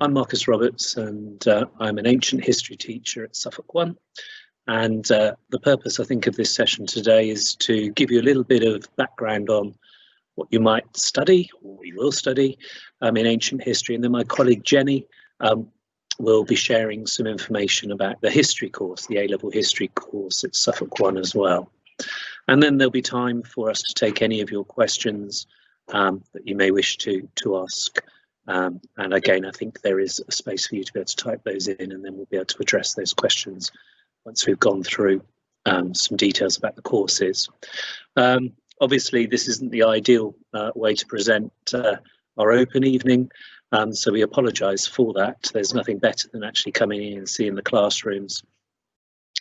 I'm Marcus Roberts, and I'm an ancient history teacher at Suffolk One. And the purpose, I think, of this session today is to give you a little bit of background on what you might study, or you will study, in ancient history. And then my colleague Jenny will be sharing some information about the history course, the A-level history course at Suffolk One as well. And then there'll be time for us to take any of your questions that you may wish to ask. And again, I think there is a space for you to be able to type those in, and then we'll be able to address those questions once we've gone through some details about the courses. Obviously, this isn't the ideal way to present our open evening, so we apologise for that. There's nothing better than actually coming in and seeing the classrooms,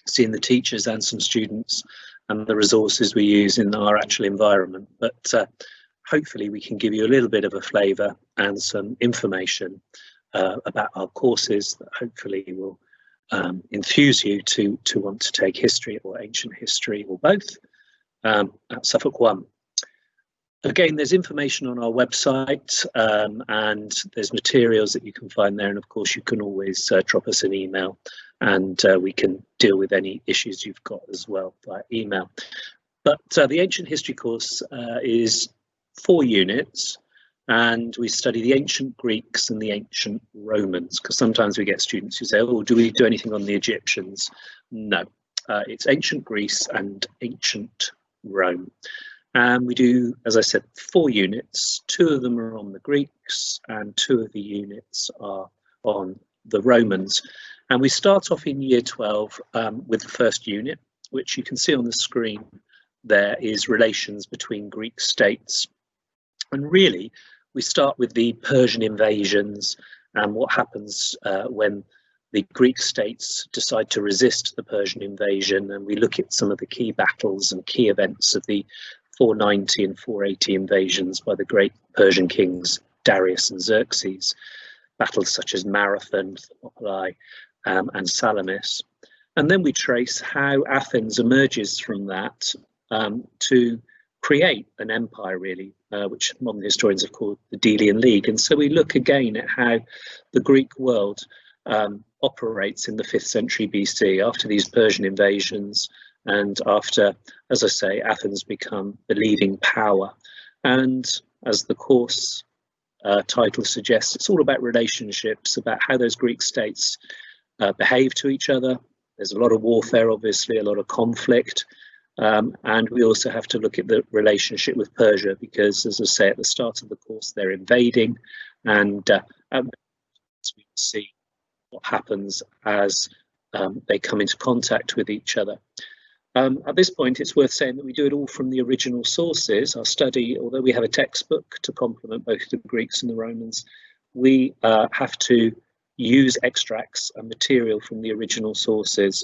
seeing the teachers and some students and the resources we use in our actual environment. But hopefully we can give you a little bit of a flavour and some information about our courses that hopefully will enthuse you to want to take history or ancient history or both at Suffolk One. Again, there's information on our website and there's materials that you can find there, and of course you can always drop us an email and we can deal with any issues you've got as well by email. But the ancient history course is 4 units, and we study the ancient Greeks and the ancient Romans, because sometimes we get students who say, oh, do we do anything on the Egyptians? No, it's ancient Greece and ancient Rome. And we do, as I said, 4 units. 2 of them are on the Greeks and 2 of the units are on the Romans. And we start off in year 12 with the first unit, which you can see on the screen. There is relations between Greek states. And really, we start with the Persian invasions and what happens when the Greek states decide to resist the Persian invasion. And we look at some of the key battles and key events of the 490 and 480 invasions by the great Persian kings Darius and Xerxes. Battles such as Marathon, Thermopylae, and Salamis. And then we trace how Athens emerges from that to create an empire, really, which modern historians have called the Delian League. And so we look again at how the Greek world operates in the 5th century BC after these Persian invasions and after, as I say, Athens become the leading power. And as the course title suggests, it's all about relationships, about how those Greek states behave to each other. There's a lot of warfare, obviously, a lot of conflict. And we also have to look at the relationship with Persia, because, as I say, at the start of the course, they're invading, and we see what happens as they come into contact with each other. At this point, it's worth saying that we do it all from the original sources. Our study, although we have a textbook to complement both the Greeks and the Romans, we have to use extracts and material from the original sources.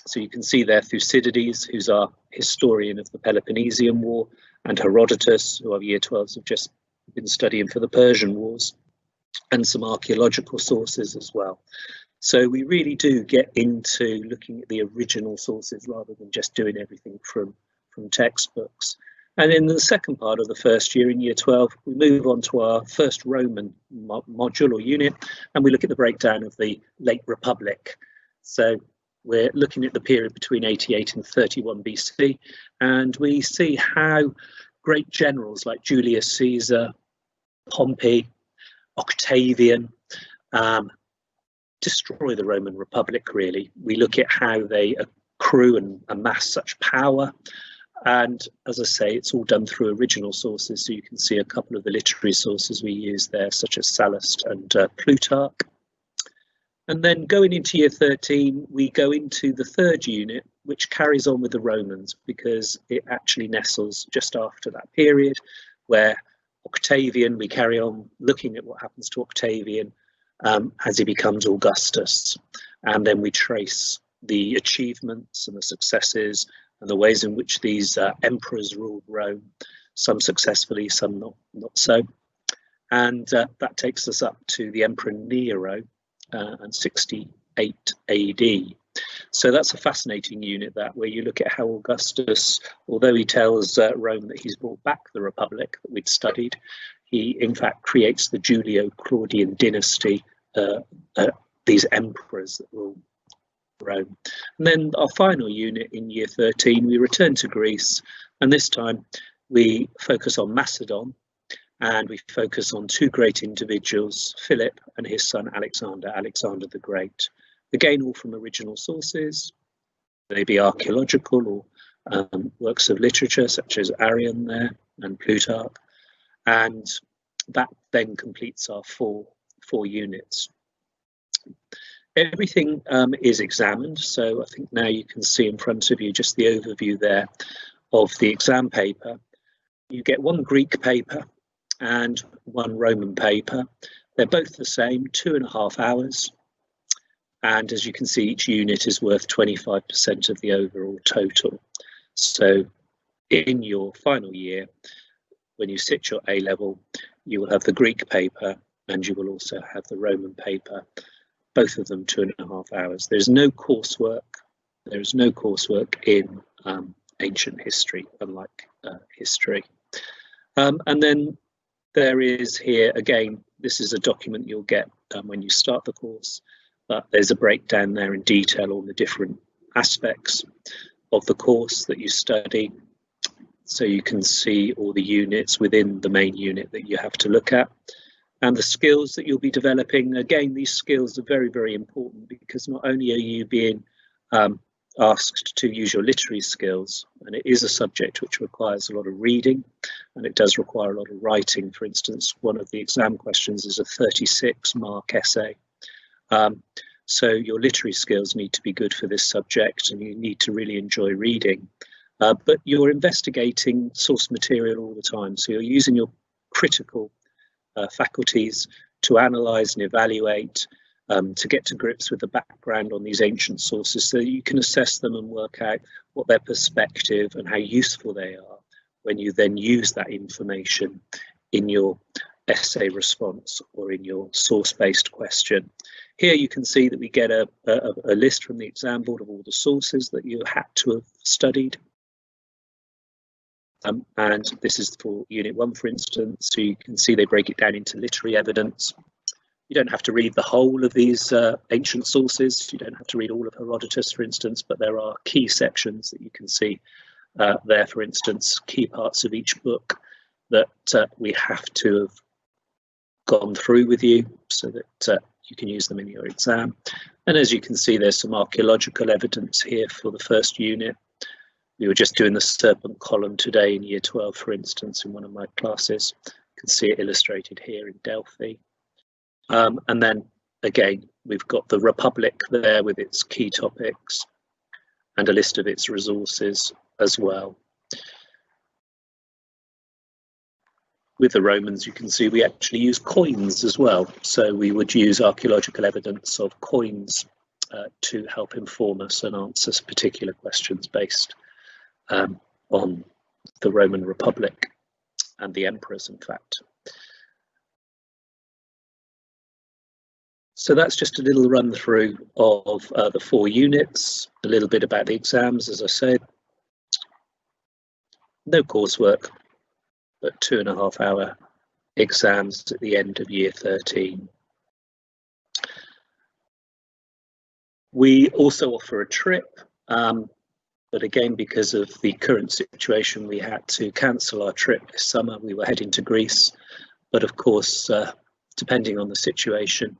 So you can see there Thucydides, who's our historian of the Peloponnesian War, and Herodotus, who our year 12s have just been studying for the Persian Wars, and some archaeological sources as well. So we really do get into looking at the original sources rather than just doing everything from textbooks. And in the second part of the first year, in year 12, we move on to our first Roman module or unit, and we look at the breakdown of the late Republic. So we're looking at the period between 88 and 31 BC, and we see how great generals like Julius Caesar, Pompey, Octavian destroy the Roman Republic, really. We look at how they accrue and amass such power. And as I say, it's all done through original sources. So you can see a couple of the literary sources we use there, such as Sallust and Plutarch. And then going into year 13, we go into the third unit, which carries on with the Romans, because it actually nestles just after that period where Octavian, we carry on looking at what happens to Octavian as he becomes Augustus. And then we trace the achievements and the successes and the ways in which these emperors ruled Rome, some successfully, some not so. And that takes us up to the Emperor Nero, and 68 AD. So that's a fascinating unit, that, where you look at how Augustus, although he tells Rome that he's brought back the Republic that we'd studied, he in fact creates the Julio-Claudian dynasty, these emperors that rule Rome. And then our final unit in year 13, we return to Greece, and this time we focus on Macedon, and we focus on two great individuals, Philip and his son Alexander, Alexander the Great. Again, all from original sources, maybe archaeological or works of literature such as Arrian there and Plutarch, and that then completes our four units. Everything is examined, so I think now you can see in front of you just the overview there of the exam paper. You get one Greek paper and one Roman paper. They're both the same, 2.5 hours. And as you can see, each unit is worth 25% of the overall total. So in your final year, when you sit your A-level, you will have the Greek paper and you will also have the Roman paper, both of them 2.5 hours. There's no coursework. There is no coursework in ancient history, unlike history. And then there is here, again, this is a document you'll get when you start the course, but there's a breakdown there in detail on the different aspects of the course that you study. So you can see all the units within the main unit that you have to look at. And the skills that you'll be developing, again, these skills are very, very important, because not only are you being asked to use your literary skills, and it is a subject which requires a lot of reading, and it does require a lot of writing. For instance, one of the exam questions is a 36-mark essay. So your literary skills need to be good for this subject, and you need to really enjoy reading. But you're investigating source material all the time, so you're using your critical faculties to analyse and evaluate, to get to grips with the background on these ancient sources, so that you can assess them and work out what their perspective and how useful they are when you then use that information in your essay response or in your source-based question. Here you can see that we get a list from the exam board of all the sources that you had to have studied. And this is for Unit 1, for instance, so you can see they break it down into literary evidence. You don't have to read the whole of these ancient sources. You don't have to read all of Herodotus, for instance, but there are key sections that you can see there, for instance, key parts of each book that we have to have gone through with you so that you can use them in your exam. And as you can see, there's some archaeological evidence here for the first unit. We were just doing the serpent column today in year 12, for instance, in one of my classes. You can see it illustrated here in Delphi. And then again, we've got the Republic there with its key topics and a list of its resources as well. With the Romans, you can see we actually use coins as well. So we would use archaeological evidence of coins to help inform us and answer particular questions based on the Roman Republic and the emperors, in fact. So that's just a little run through of the 4 units, a little bit about the exams, as I said. No coursework, but 2.5 hour exams at the end of year 13. We also offer a trip, but again, because of the current situation, we had to cancel our trip this summer. We were heading to Greece, but of course, depending on the situation,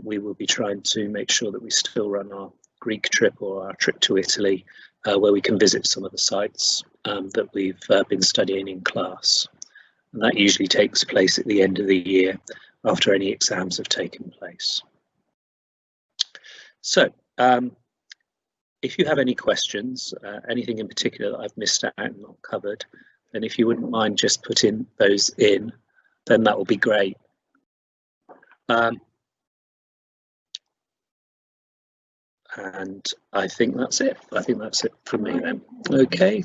we will be trying to make sure that we still run our Greek trip or our trip to Italy, where we can visit some of the sites that we've been studying in class. And that usually takes place at the end of the year after any exams have taken place. So if you have any questions, anything in particular that I've missed out and not covered, then if you wouldn't mind just putting those in, then that will be great. And I think that's it. I think that's it from me then. Okay.